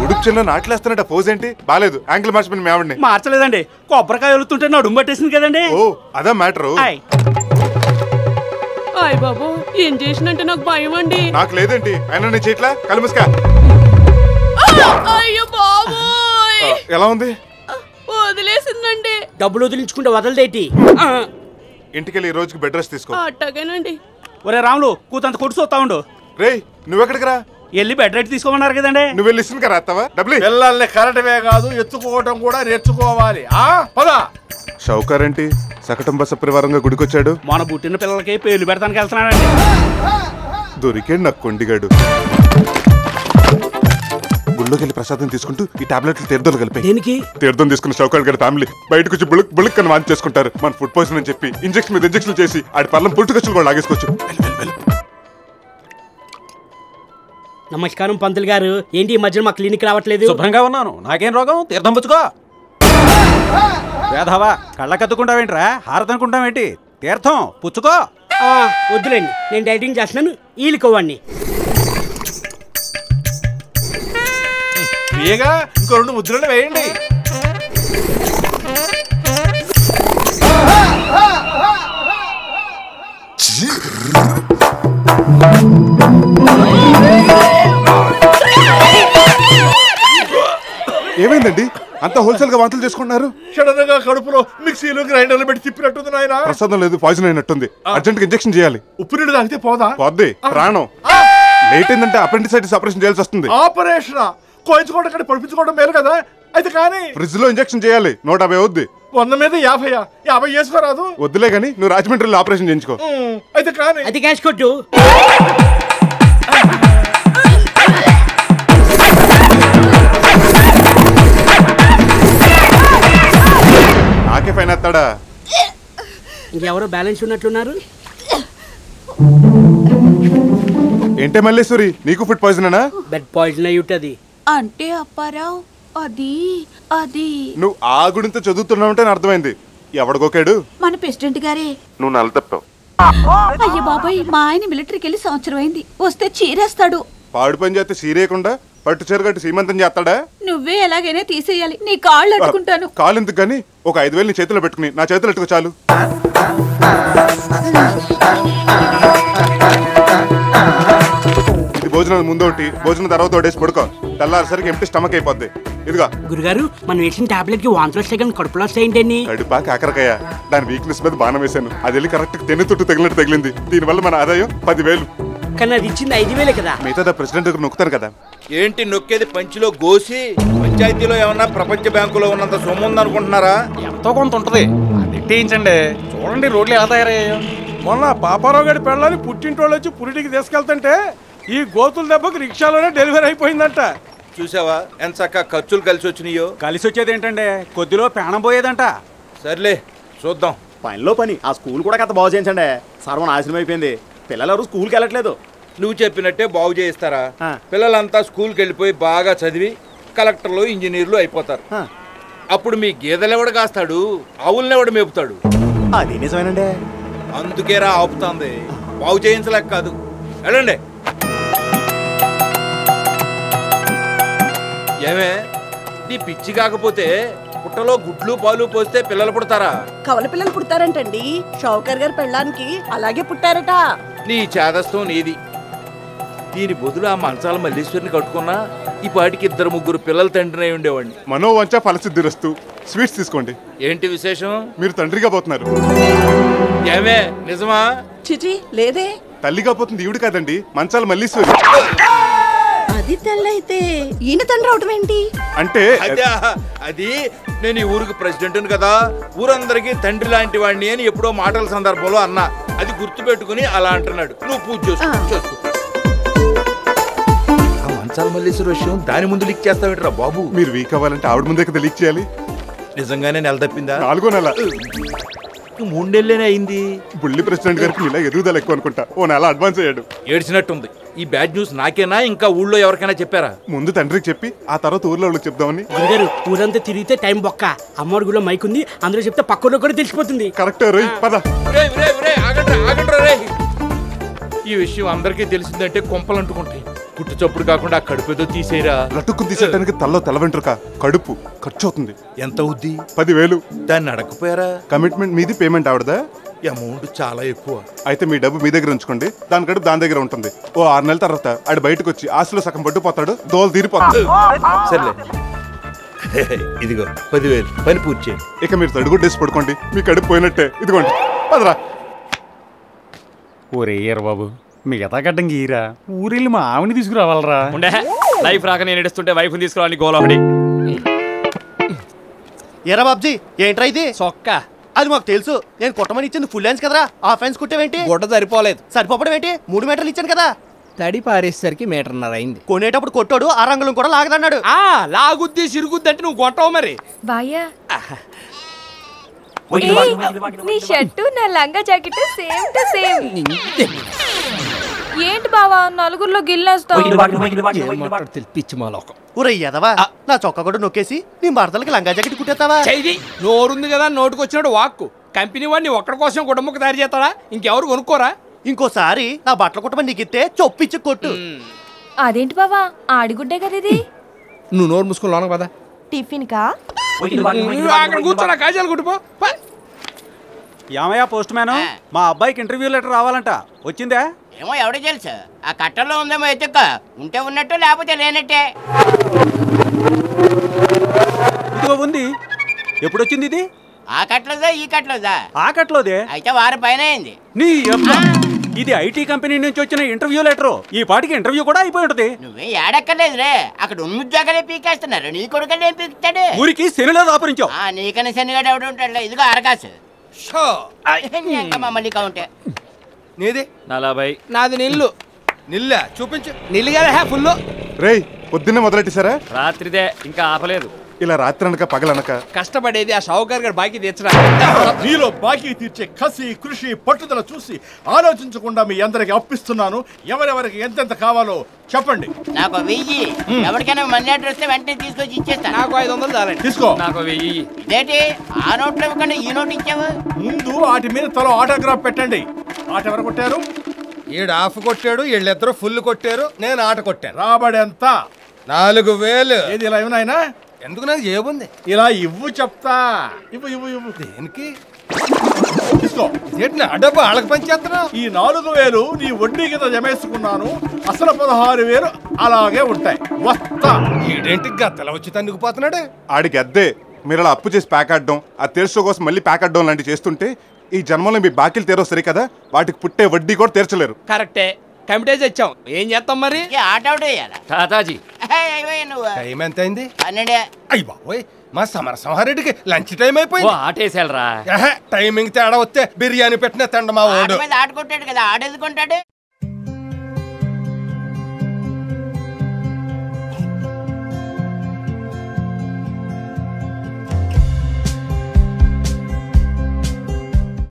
ఉడుపు చిన్న నాట్లేస్తానట పోజ్ ఏంటి బాలేదు యాంగిల్ మార్చిపోయిన మేవండి మార్చలేదండి కొబ్బరికాయ వెళుతుంటే నడుము పట్టేసింది కదండి ఓ అదా మ్యాటరు అయ్ బాబు ఏం చేసినంటే నాకు భయం అండి నాకు లేదేంటి అయినా నీ చేట్లా కలుముసుకా అయ్యో బాబు ఎలా ఉంది వదిలేసిందండి డబ్బులు వదిలించుకుంటే వదలదేటి ఇంటికెళ్ళి ఈ రోజుకి బెడ్ రెస్ట్ తీసుకో అట్టగేనండి ఒరే రాములు కూతంత కొడుసు వస్తా ఉండు రే నువ్వెక్కడికి రా వెళ్ళి బెడ్ రెస్ట్ తీసుకోమన్నారు కదండి నువ్వు వెళ్ళి ఇస్తుంది రాస్తావా డబ్బులు పిల్లల్ని కరటమే కాదు ఎత్తుకోవటం కూడా నేర్చుకోవాలి పద షౌకర్ ఏంటి సకటం బస పరివారంగా గుడికొచ్చాడు మన పుట్టిన పిల్లలకి పేర్లు పెడతానికి వెళ్తున్నాడండి దొరికాడు నాకు కొండిగాడు గుళ్ళోకి వెళ్ళి ప్రసాదం తీసుకుంటూ ఈ టాబ్లెట్లు తీర్థాలు కలిపి దేనికి తీర్థం తీసుకున్న షౌకర్ గారి ఫ్యామిలీ బయటకు వచ్చి బుళక్ బుళక్ అని వాంతి చేసుకుంటారు మన ఫుడ్ పాయిజన్ అని చెప్పి ఇంజక్షన్ మీద ఇంజక్షన్ చేసి ఆడి పళ్ళం పుట్టుకొచ్చులు కూడా లాగేసుకోవచ్చు. నమస్కారం పంతులు గారు ఏంటి ఈ మధ్యన మా క్లినిక్ రావట్లేదు శుభ్రంగా ఉన్నాను నాకేం రోగం తీర్థం పుచ్చుకో వేధవా కళ్ళకత్తుకుంటావేంట్రా హారతి అనుకుంటావేంటి తీర్థం పుచ్చుకో వద్దులేండి నేను డైటింగ్ చేస్తున్నాను ఈలుకోవాడిని ఫ్రీగా ఇంకో 2 ముద్రలు వేయండి. ఏమైందండి అంత హోల్సేల్ గా వాంతులు చేసుకుంటున్నారు? సడన్ గా కడుపులో మిక్సీలు గ్రైండర్లు పెట్టి తిప్పినట్టుంది నాయన. ప్రసాదం లేదు పాయిజన్ అయినట్టుంది అర్జెంట్ గా ఇంజెక్షన్ చేయాలి. ఉప్పు నీళ్ళు తాగితే పోదా? పోద్ది ప్రాణం. లేట్ అయిందంటే అపెండిసైటిస్ ఆపరేషన్ చేయాల్సి వస్తుంది. ఆపరేషన్ కోయించుకోవడం కంటే పడిపించుకోవడం మేలు కదా. అయితే కానీ ఫ్రిడ్జ్ లో ఇంజెక్షన్ చేయాలి 150 అవుద్ది. 100 మీద 50 చేసుకోరాదు. వద్దులే గానీ నువ్వు రాజమండ్రిలో ఆపరేషన్ చేయించుకో. అయితే కానీ అది క్యాష్ కొట్టు. నాకే ఫైన్ ఎత్తాడా? ఇంకెవరో బ్యాలెన్స్ ఉన్నట్లున్నారు. ఏంటే మల్లేశ్వరి నీకు ఫుడ్ పాయిజనేనా? బెడ్ పాయిజన్ అయ్యి ఉంటది. అంటే అప్పారావు అది అది నువ్వు ఆ గుడింత చదువుతున్నావంటే అర్థమైంది. ఎవడికోకాడు? మన ప్రెసిడెంట్ గారే. నువ్వు నల్ల తప్పావు. అయ్యో బాబాయ్ మా ఆయన మిలిటరీకి వెళ్ళి సంవత్సరం అయింది. వస్తే చీరేస్తాడు. పాడు పని చేస్తే సీరేయకుండా పట్టు చీర కట్టి సీమంతం చేస్తాడా? నువ్వే ఎలాగైనా తీసేయాలి. నీ కాళ్ళు అట్టుకుంటాను. కాలు ఎందుకు గానీ ఒక 5000 నీ చేతిలో పెట్టుకుని నా చేతులు ఎట్టుకో చాలు. ఇది భోజనం ముందు ఒకటి భోజనం తర్వాత ఒకటేసి పడుకో. తెల్లారిసరికి ఎంటీ స్టమక్ అయిపోద్ది. ఇదిగా గురుగారు మనం వేసిన టాబ్లెట్ కి వాంతులు వస్తాయి కానీ కడుపులో వస్తాయండి. కడుపా కాకరకాయ దాని వీక్నెస్ మీద బాణం వేశాను. అది వెళ్ళి కరెక్ట్ తెన్ను తుట్టు తగిలినట్టు తగిలింది. దీనివల్ల మన ఆదాయం 10,000. కానీ అది ఇచ్చింది 5,000 కదా. మిగతా ప్రెసిడెంట్ దగ్గర నొక్కుతాను కదా. ఏంటి నొక్కేది పంచిలో గోసి? పంచాయతీలో ఏమన్నా ప్రపంచ బ్యాంకులో ఉన్నంత సొమ్ము ఉందనుకుంటున్నారా? ఎంతో కొంత ఉంటది అదించండి. చూడండి రోడ్లు ఎలా తయారయ్యాయో. మొన్న పాపారావు గారి పెళ్ళని పుట్టింటోళ్ళు వచ్చి పురిటికి తీసుకెళ్తుంటే ఈ గోతుల దెబ్బకు రిక్షాలోనే డెలివరీ అయిపోయిందంట. చూసావా ఎంత చక్కగా ఖర్చులు కలిసి వచ్చినాయో. కలిసి వచ్చేది ఏంటంటే కొద్దిలో ప్రాణం పోయేదంట. సర్లే చూద్దాం. పనిలో పని ఆ స్కూల్ కూడా కథ బాగు చేయించండి. సర్వనాశనం అయిపోయింది. పిల్లలు స్కూల్కి వెళ్ళట్లేదు. నువ్వు చెప్పినట్టే బాగు చేయిస్తారా? పిల్లలంతా స్కూల్కి వెళ్ళిపోయి బాగా చదివి కలెక్టర్లు ఇంజనీర్లు అయిపోతారు. అప్పుడు మీ గేదెలెవడు కాస్తాడు, ఆవులనెవడు మేపుతాడు? అది నిజమేనండి. అందుకేరా ఆపుతాంది. బాగు చేయించలేక కాదు. వెళ్ళండి. ఏమే నీ పిచ్చి కాకపోతే పుట్టలో గుడ్లు పాలు పోస్తే పిల్లలు పుడతారా? కవల పిల్లలు పుడతారంటండి. షౌకర్ గారి పెళ్ళానికి అలాగే పుట్టారట. నీ చేదస్తం నీది. దీని బదులు ఆ మంచాల మల్లీశ్వరిని కట్టుకున్నా ఈ పాటికి 2-3 పిల్లల తండ్రినై ఉండేవాడిని. మనోవంచ ఫలసిద్ధిరస్తు. స్వీట్స్ తీసుకోండి. ఏంటి విశేషం? మీరు తండ్రిగా పోతున్నారు. ఏమే నిజమా? చిచి లేదే. తల్లిగా పోతుంది ఈవిడ కాదండి, మంచాల మల్లీశ్వరి. అది తెల్లైతే ఈయన తండ్రి అవటం ఏంటి? అంటే అది నేను ఈ ఊరికి ప్రెసిడెంట్ కదా, ఊరందరికీ తండ్రి లాంటి వాడిని అని ఎప్పుడో మాటల సందర్భంలో అన్నా. అది గుర్తు పెట్టుకుని అలా అంటున్నాడు. నువ్వు పూజ చేసుకో. ఆ మంచాల మల్లేశ్వర విషయం దాని ముందు లీక్ చేస్తావేంట్రా బాబు? మీరు వీక్ అవ్వాలంటే ఆవిడ ముందే కదా లీక్ చేయాలి. నిజంగానే నెల తప్పిందా? 4వ నెల. 3 నెలలేనే అయింది. బుల్లి ప్రెసిడెంట్ గారికి ఇలా ఎదుగుదల ఎక్కువ అనుకుంటా. ఓ నెల అడ్వాన్స్ అయ్యాడు. ఏడ్చినట్టుంది. ఈ బ్యాడ్ న్యూస్ నాకేనా ఇంకా ఊళ్ళో ఎవరికైనా చెప్పారా? ముందు తండ్రికి చెప్పి ఆ తర్వాత ఊర్లో వాళ్ళకి చెప్దామని. గురుగారు ఊరంతా తిరిగితే టైం బొక్క. అమ్మవారి గుడిలో మైక్ ఉంది, అందులో చెప్తే పక్కలో కూడా తెలిసిపోతుంది. కరెక్ట్ రోయ్ పద. ఈ విషయం అందరికీ తెలిసిందంటే కొంపలు అంటుకుంటాయి. కుట్టు చప్పుడు కాకుండా ఆ కడుపు ఏదో తీసేయరా. లటుక్కుని తీసేయడానికి తల్లో తెల్ల వెంట్రుక కడుపు ఖర్చు అవుతుంది. ఎంత అవుద్ది? 10,000. దాన్ని అడగపోయారా? కమిట్మెంట్ మీది, పేమెంట్ ఆవిడదా? అమౌంట్ చాలా ఎక్కువ. అయితే మీ డబ్బు మీ దగ్గర ఉంచుకోండి, దాని కడుపు దాని దగ్గర ఉంటుంది. ఓ 6 నెలల తర్వాత ఆడు బయటకు వచ్చి ఆశలో సగం పట్టుపోతాడు, దోలు తీరిపోతాడు. సర్లే ఇదిగో 10,000 పని పూర్తి చేయి. ఇక మీరు తడుగుడ్డేసి పడుకోండి, మీ కడుపు పోయినట్టే. ఇదిగోండి పదరా. ఒరే ఏరు బాబు, మిగతా గడ్డం గీరా ఊరిల్లు మా ఆవిని తీసుకురావాలరా. ఉండే లైఫ్ రాక నేను ఏడుస్తుంటే వైఫ్ని తీసుకురావాలి గోలవడి. ఏరా బాబ్జీ, ఏంట్రా ఇది? సొక్క అది మాకు తెలుసు. నేను కుట్టమని ఇచ్చింది ఫుల్ హ్యాండ్స్ కదరా, హాఫ్ హ్యాండ్స్ కుట్టేవేంటి? గుడ్డ సరిపోలేదు. సరిపోవడం ఏంటి? 3 మీటర్లు ఇచ్చాను కదా. తడి పారేసరికి 1.5 మీటర్ అయింది. కొనేటప్పుడు కొట్టాడు, ఆ రంగులు కూడా లాగదన్నాడు. లాగుద్ది సిరుగుద్ది అంటే నువ్వు కొంటావు మరి. బాయ్యా నీ షర్టు నా లంగా జాకెట్ సేమ్ టు సేమ్. ఏంటి బావా నలుగురిలో గిల్లేస్తావు? పిచ్చి మా లోకం. ఊరే ఎదవా, నా చొక్కా కూడా నొక్కేసి నీ భర్తలకి లంగా జాకెట్ కుట్టేస్తావా? చెయ్యి, నోరుంది కదా నోటుకు వచ్చినాడు వాక్కు. కంపెనీ వాడిని ఒక్కడి కోసం కుటుంబకు తయారు చేస్తాడా? ఇంకెవరు కొనుక్కోరా? ఇంకోసారి నా బట్టలు కుట్టమని నీకు ఇస్తే చొప్పిచ్చి కొట్టు. అదేంటి బావా ఆడిగుడ్డే కదా ఇది. నువ్వు నోరు మూసుకొని లోన కదా. టిఫిన్ కా? అక్కడ కూర్చోరా, కాజాలు కుట్టుపో. ఏమయ్యా పోస్ట్ మ్యాన్, మా అబ్బాయికి ఇంటర్వ్యూ లెటర్ రావాలంట, వచ్చిందా? ఏమో ఎవడో తెలుసు. ఆ కట్టలో ఉందేమో ఎత్తుక్క. ఉంటే ఉన్నట్టు లేకపోతే లేనట్టే. ఇదిగో ఉంది. ఎప్పుడు వచ్చింది ఇది? ఆ కట్లోదా ఈ కట్లోదా? ఆ కట్లోదే. అయితే వారం పైన అయింది. నీ ఇది ఐటీ కంపెనీ నుంచి వచ్చిన ఇంటర్వ్యూ లెటరు. ఈ పాటికి ఇంటర్వ్యూ కూడా అయిపోయి ఉంటది. నువ్వే ఏడక్కర్లేదు రే, అక్కడ ఉన్న ఉద్యోగాలే పీకేస్తున్నారు. నీ కొడుకని ఏం పీకుతాడు? ఊరికి శనిలో దాపరించావు. నీకన్నా శనిగాడు ఎవడు ఉంటాడు? ఇదిగో అరకాసు మమ్మల్ని కౌంటే. నీది 40. నాది నిల్లు. నిల్లా చూపించు. నిల్లు కదా ఫుల్. రేయ్ పొద్దున్నే మొదలెట్టేశారా? రాత్రిదే ఇంకా ఆపలేదు. ఇలా రాత్రి అనక పగలనక కష్టపడేది ఆ షావుకారు గారు బాకీ తీర్చరా. మీలో బాకీ తీర్చే కసి, కృషి, పట్టుదల చూసి ఆలోచించకుండా మీ అందరికి అప్పిస్తున్నాను. ఎవరెవరికి ఎంతెంత కావాలో చెప్పండి. నాకు 1000. ఎవరికైనా మనీ ఆర్డర్ వస్తే వెంటనే తీసుకొచ్చి ఇచ్చేస్తా. నాకు 500 చాలండి. తీసుకో. నాకు 1000. ఇదేంటి ఆ నోట్లో ఇవ్వకుండా ఈ నోట్ ఇచ్చావు? ముందు వాటి మీద తలో ఆటోగ్రాఫ్ పెట్టండి. ఆట ఎవరు కొట్టారు? ఈడు హాఫ్ కొట్టాడు, వీళ్ళిద్దరూ ఫుల్ కొట్టారు, నేను ఆట కొట్టాను. రాబడి ఎంత? 4,000. ఏది ఇలా ఇవ్వనాయనా? ఎందుకు నాకు ఏముంది? ఇలా ఇవ్వు చెప్తా. ఇవ్వు ఇవ్వు ఇవ్వు. దేనికి? తీసుకో. ఏంటి నా డబ్బు వాళ్ళకి పనిచేస్తున్నా? ఈ 4,000 నీ వడ్డీ కింద జమేసుకున్నాను. అసలు 16,000 అలాగే ఉంటాయి. వస్తా. ఈడేంటి గద్దల వచ్చి తన్నుకుపోతున్నాడు? ఆడికి అద్దే. మీరు అలా అప్పు చేసి ప్యాక్ ఆడడం, ఆ తీర్చడం కోసం మళ్ళీ ప్యాక్ ఆడడం లాంటివి చేస్తుంటే ఈ జన్మలో మీ బాకీలు తీరో సరే కదా, వాటికి పుట్టే వడ్డీ కూడా తీర్చలేరు. కరెక్టే. కమిటేజ్ వచ్చాం, ఏం చేస్తాం మరి? ఆట అవుట్ వేయాలా? తాతాజీ నువ్వు టైం ఎంత అయింది? 12. అయ్యి బాబోయ్, మా సమరసింహారెడ్డికి లంచ్ టైం అయిపోయింది. ఆటేసేయాలరా. టైమింగ్ తేడా వస్తే బిర్యానీ పెట్టిన తండ మా వాడు. ఆట మీద ఆట కొట్టాడు కదా, ఆడేది కొంటాడు.